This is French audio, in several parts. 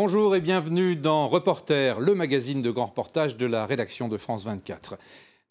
Bonjour et bienvenue dans Reporter, le magazine de grand reportage de la rédaction de France 24.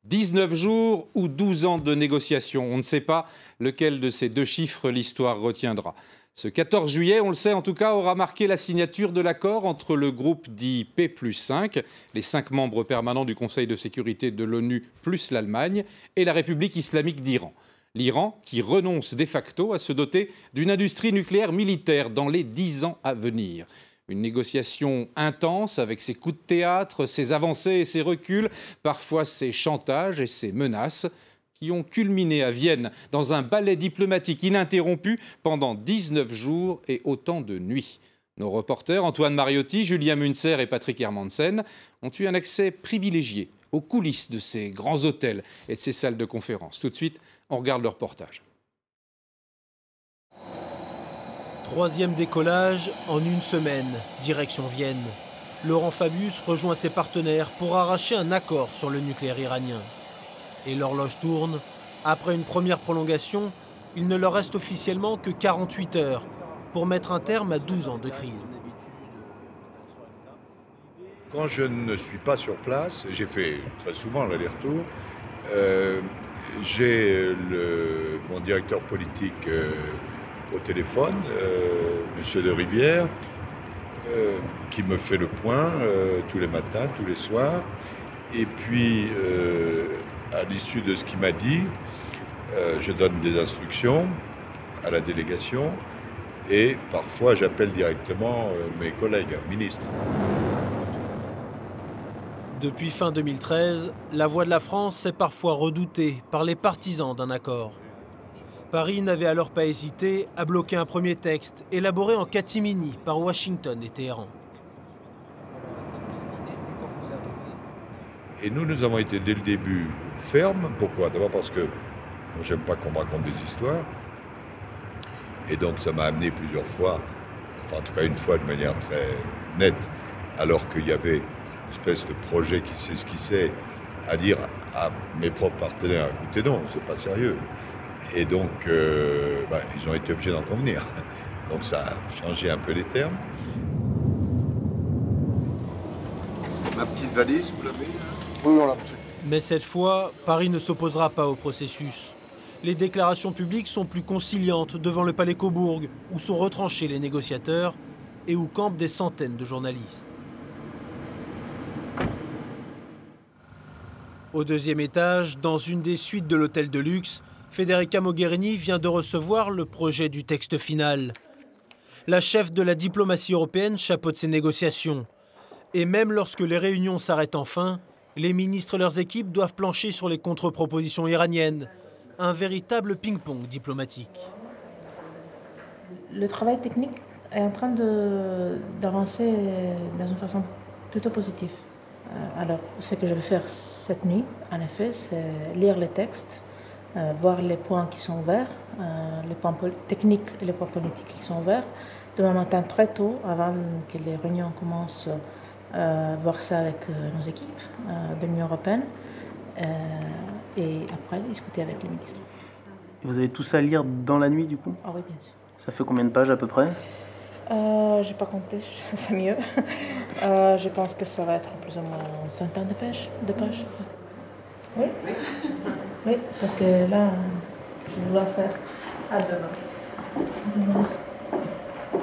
19 jours ou 12 ans de négociations, on ne sait pas lequel de ces deux chiffres l'histoire retiendra. Ce 14 juillet, on le sait en tout cas, aura marqué la signature de l'accord entre le groupe dit P+5, les 5 membres permanents du Conseil de sécurité de l'ONU plus l'Allemagne, et la République islamique d'Iran. L'Iran qui renonce de facto à se doter d'une industrie nucléaire militaire dans les 10 ans à venir. Une négociation intense avec ses coups de théâtre, ses avancées et ses reculs, parfois ses chantages et ses menaces, qui ont culminé à Vienne dans un ballet diplomatique ininterrompu pendant 19 jours et autant de nuits. Nos reporters Antoine Mariotti, Julien Münzer et Patrick Hermansen ont eu un accès privilégié aux coulisses de ces grands hôtels et de ces salles de conférence. Tout de suite, on regarde le reportage. Troisième décollage en une semaine, direction Vienne. Laurent Fabius rejoint ses partenaires pour arracher un accord sur le nucléaire iranien. Et l'horloge tourne. Après une première prolongation, il ne leur reste officiellement que 48 heures pour mettre un terme à 12 ans de crise. Quand je ne suis pas sur place, j'ai fait très souvent l'aller-retour, j'ai mon directeur politique au téléphone, M. de Rivière, qui me fait le point tous les matins, tous les soirs. Et puis, à l'issue de ce qu'il m'a dit, je donne des instructions à la délégation et parfois j'appelle directement mes collègues ministres. Depuis fin 2013, la voix de la France est parfois redoutée par les partisans d'un accord. Paris n'avait alors pas hésité à bloquer un premier texte élaboré en catimini par Washington et Téhéran. Et nous avons été dès le début fermes. Pourquoi? D'abord parce que j'aime pas qu'on me raconte des histoires. Et donc ça m'a amené plusieurs fois, enfin en tout cas une fois de manière très nette, alors qu'il y avait une espèce de projet qui s'esquissait, à dire à mes propres partenaires, écoutez non, c'est pas sérieux. Et donc ils ont été obligés d'en convenir. Donc ça a changé un peu les termes. Ma petite valise, vous l'avez? Oui, on l'a. Mais cette fois, Paris ne s'opposera pas au processus. Les déclarations publiques sont plus conciliantes devant le palais Coburg, où sont retranchés les négociateurs et où campent des centaines de journalistes. Au deuxième étage, dans une des suites de l'hôtel de luxe, Federica Mogherini vient de recevoir le projet du texte final. La chef de la diplomatie européenne chapeaute ces négociations. Et même lorsque les réunions s'arrêtent enfin, les ministres et leurs équipes doivent plancher sur les contre-propositions iraniennes. Un véritable ping-pong diplomatique. Le travail technique est en train d'avancer dans une façon plutôt positive. Alors, ce que je vais faire cette nuit, en effet, c'est lire les textes, voir les points qui sont ouverts, les points techniques et les points politiques qui sont ouverts. Demain matin, très tôt, avant que les réunions commencent, voir ça avec nos équipes de l'Union européenne et après discuter avec les ministres. Vous avez tout ça à lire dans la nuit du coup? Ah oui, bien sûr. Ça fait combien de pages à peu près? J'ai pas compté, c'est mieux. Je pense que ça va être plus ou moins 50 de pages. Oui. Oui, parce que là, je dois faire à demain.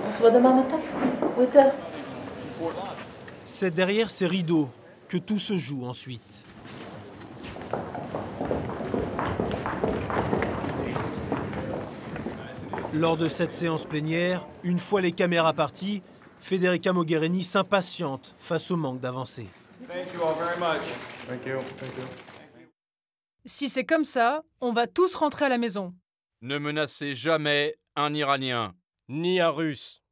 On se voit demain matin, 8h. C'est derrière ces rideaux que tout se joue ensuite. Lors de cette séance plénière, une fois les caméras parties, Federica Mogherini s'impatiente face au manque d'avancée. Si c'est comme ça, on va tous rentrer à la maison. Ne menacez jamais un Iranien. Ni un Russe.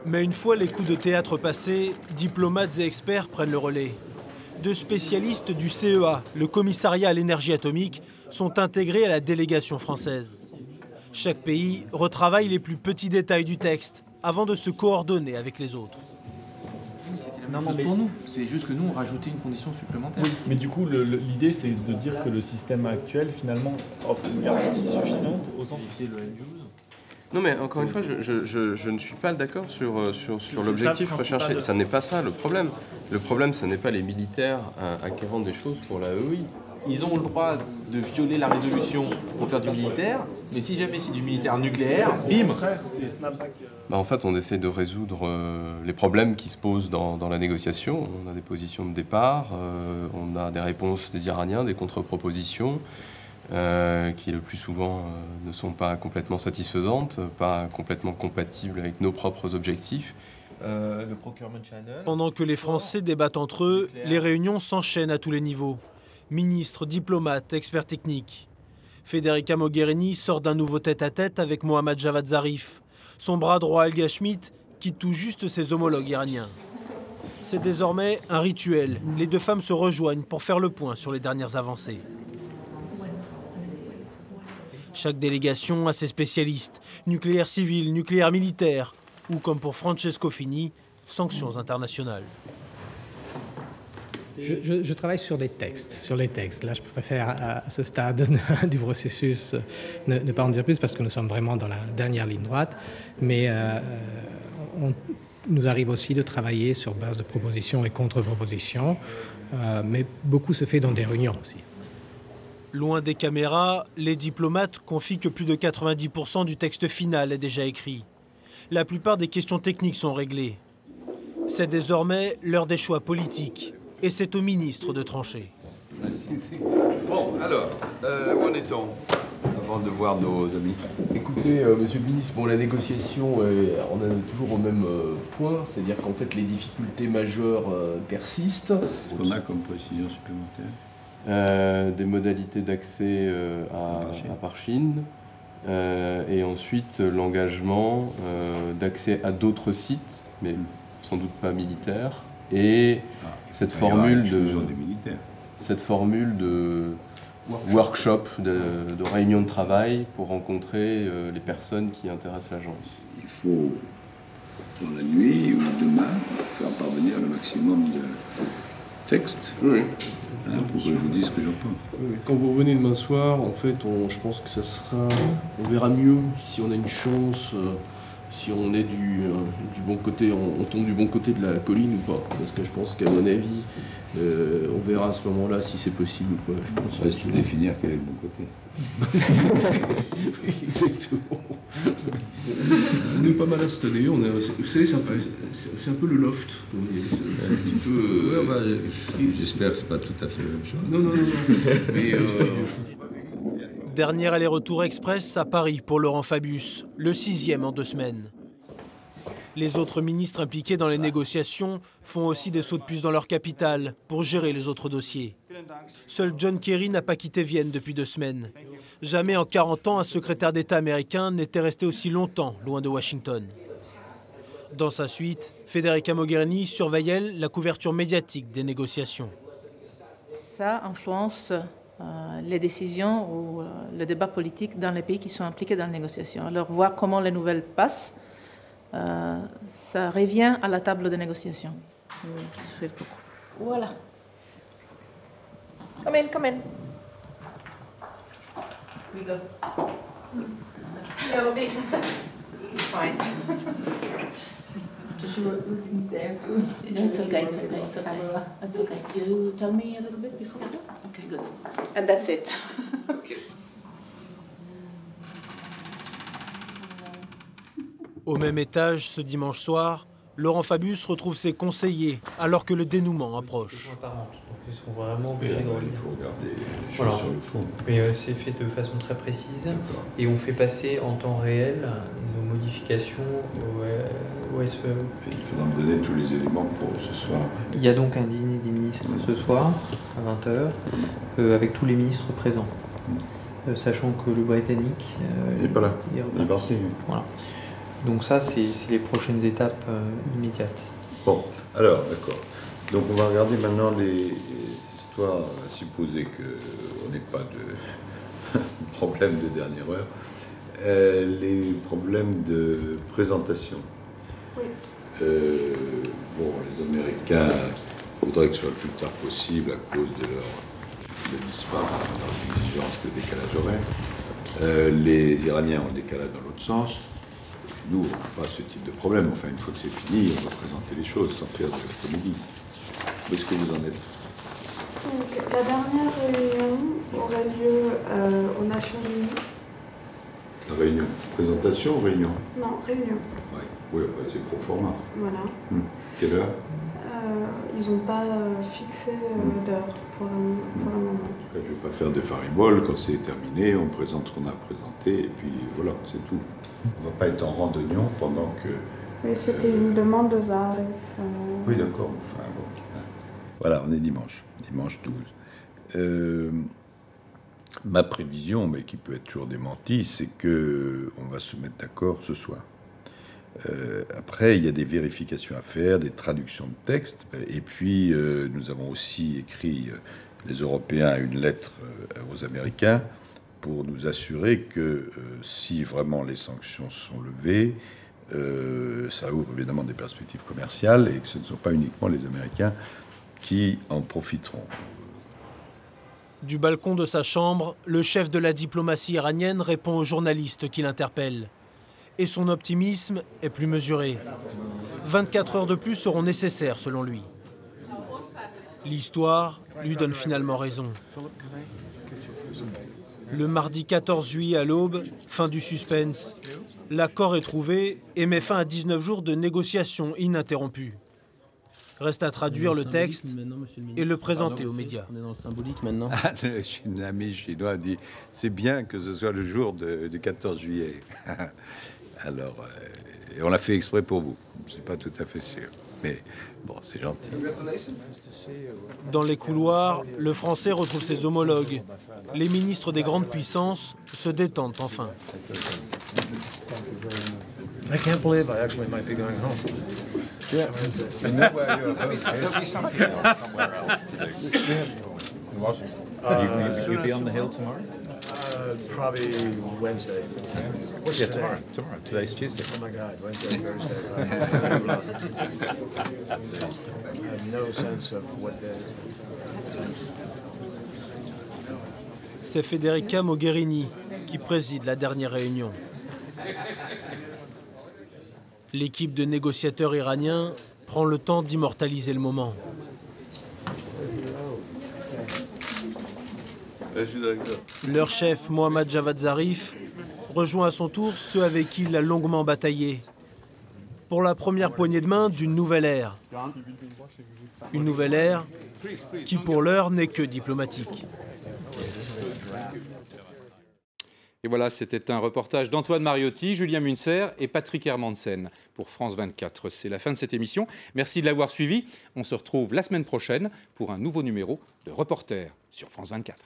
Mais une fois les coups de théâtre passés, diplomates et experts prennent le relais. Deux spécialistes du CEA, le commissariat à l'énergie atomique, sont intégrés à la délégation française. Chaque pays retravaille les plus petits détails du texte avant de se coordonner avec les autres. C'était la même chose pour nous, c'est juste que nous on rajoutait une condition supplémentaire. Oui, mais du coup l'idée c'est de dire que le système actuel finalement offre une garantie suffisante aux entités. Non mais encore une fois, je ne suis pas d'accord sur l'objectif recherché. Ça n'est pas ça le problème. Le problème, ce n'est pas les militaires acquérant des choses pour la EI. Ils ont le droit de violer la résolution pour faire du militaire, mais si jamais c'est du militaire nucléaire, bim. En fait, on essaie de résoudre les problèmes qui se posent dans la négociation. On a des positions de départ, on a des réponses des Iraniens, des contre-propositions, qui le plus souvent ne sont pas complètement satisfaisantes, pas complètement compatibles avec nos propres objectifs. Pendant que les Français débattent entre eux, les réunions s'enchaînent à tous les niveaux. Ministres, diplomates, experts techniques. Federica Mogherini sort d'un nouveau tête-à-tête avec Mohammad Javad Zarif. Son bras droit Helga Schmidt quitte tout juste ses homologues iraniens. C'est désormais un rituel. Les deux femmes se rejoignent pour faire le point sur les dernières avancées. Chaque délégation a ses spécialistes. Nucléaire civil, nucléaire militaire. Ou comme pour Francesco Fini, sanctions internationales. Je travaille sur les textes. Là, je préfère à ce stade du processus ne pas en dire plus parce que nous sommes vraiment dans la dernière ligne droite. Mais nous arrive aussi de travailler sur base de propositions et contre-propositions. Mais beaucoup se fait dans des réunions aussi. Loin des caméras, les diplomates confient que plus de 90% du texte final est déjà écrit. La plupart des questions techniques sont réglées. C'est désormais l'heure des choix politiques. Et c'est au ministre de trancher. Bon, alors, où en est-on avant de voir nos amis? Écoutez, monsieur le ministre, la négociation, on en est toujours au même point, c'est-à-dire qu'en fait les difficultés majeures persistent. Qu'est-ce qu'on a comme précision supplémentaire? Des modalités d'accès à Parchin, et ensuite l'engagement d'accès à d'autres sites, mais sans doute pas militaires. Et cette formule de workshop, de réunion de travail pour rencontrer les personnes qui intéressent l'agence. Il faut, dans la nuit ou demain, faire parvenir le maximum de textes. Oui. Pour que je vous dise ce que j'en pense. Oui. Quand vous revenez demain soir, en fait, je pense que ça sera... On verra mieux si on a une chance... si on est du bon côté, on tombe du bon côté de la colline ou pas. Parce que je pense qu'à mon avis, on verra à ce moment-là si c'est possible ou pas. Reste à définir quel est le bon côté. Exactement. On est pas mal installés. Vous savez, c'est un peu le loft. C'est un petit peu... J'espère que c'est pas tout à fait la même chose. Non. Mais, Dernier aller-retour express à Paris pour Laurent Fabius, le 6e en 2 semaines. Les autres ministres impliqués dans les négociations font aussi des sauts de puce dans leur capitale pour gérer les autres dossiers. Seul John Kerry n'a pas quitté Vienne depuis 2 semaines. Jamais en 40 ans, un secrétaire d'État américain n'était resté aussi longtemps loin de Washington. Dans sa suite, Federica Mogherini surveille, elle, la couverture médiatique des négociations. Ça influence les décisions ou le débat politique dans les pays qui sont impliqués dans les négociations. Alors, voir comment les nouvelles passent, ça revient à la table de négociation. Voilà. Come in. We go. No, it's fine. Just there. It's okay. You tell me a little bit before we go? Okay, good. And that's it. Okay. Au même étage, ce dimanche soir, Laurent Fabius retrouve ses conseillers alors que le dénouement approche. Ils sont vraiment obligés de Il faut regarder les choses sur le fond. Mais c'est fait de façon très précise et on fait passer en temps réel nos modifications au SE. Il faudra me donner tous les éléments pour ce soir. Il y a donc un dîner des ministres ce soir à 20h avec tous les ministres présents. Sachant que le Britannique il n'est pas là. Il est parti. Voilà. Donc ça, c'est les prochaines étapes immédiates. Bon, alors, d'accord. Donc on va regarder maintenant les histoires, à supposer qu'on n'ait pas de problème de dernière heure, les problèmes de présentation. Oui. Les Américains voudraient que ce soit le plus tard possible à cause de leur exigence de décalage horaire. Les Iraniens ont le décalage dans l'autre sens. Nous, on n'a pas ce type de problème. Enfin, une fois que c'est fini, on va présenter les choses sans faire de la comédie. Où est-ce que vous en êtes? Donc, la dernière réunion aura lieu aux Nations Unies. La réunion. Présentation ou réunion? Non, réunion. Ouais. Oui, enfin, c'est pro format. Voilà. Quelle heure? Ils n'ont pas fixé d'heure pour le moment. Je ne vais pas faire de faribole. Quand c'est terminé, on présente ce qu'on a présenté et puis voilà, c'est tout. On ne va pas être en rang d'oignon pendant que... Mais c'était une demande de Zarif. Oui, d'accord. Enfin, bon. Voilà, on est dimanche. Dimanche 12. Ma prévision, mais qui peut être toujours démentie, c'est qu'on va se mettre d'accord ce soir. Après, il y a des vérifications à faire, des traductions de textes. Et puis, nous avons aussi écrit, les Européens, une lettre aux Américains pour nous assurer que si vraiment les sanctions sont levées, ça ouvre évidemment des perspectives commerciales et que ce ne sont pas uniquement les Américains qui en profiteront. Du balcon de sa chambre, le chef de la diplomatie iranienne répond aux journalistes qui l'interpellent. Et son optimisme est plus mesuré. 24 heures de plus seront nécessaires, selon lui. L'histoire lui donne finalement raison. Le mardi 14 juillet à l'aube, fin du suspense. L'accord est trouvé et met fin à 19 jours de négociations ininterrompues. Reste à traduire le texte et le présenter aux médias. On est dans le symbolique maintenant. Un ami chinois dit « C'est bien que ce soit le jour du 14 juillet. » Alors, on l'a fait exprès pour vous. Je ne suis pas tout à fait sûr. Mais bon, c'est gentil. Dans les couloirs, le Français retrouve ses homologues. Les ministres des grandes puissances se détendent enfin. I can't believe I actually might be going home. Yeah. There'll be something else somewhere else to do. In Washington. You'll be on the Hill tomorrow? Probably Wednesday. What's tomorrow? Tomorrow. Today's Tuesday. Oh my God, Wednesday, Thursday. I have no sense of what day. C'est Federica Mogherini qui préside la dernière réunion. L'équipe de négociateurs iraniens prend le temps d'immortaliser le moment. Leur chef, Mohammad Javad Zarif, rejoint à son tour ceux avec qui il a longuement bataillé. Pour la première poignée de main d'une nouvelle ère. Une nouvelle ère qui, pour l'heure, n'est que diplomatique. Et voilà, c'était un reportage d'Antoine Mariotti, Julien Munzer et Patrick Hermansen pour France 24. C'est la fin de cette émission. Merci de l'avoir suivi. On se retrouve la semaine prochaine pour un nouveau numéro de Reporter sur France 24.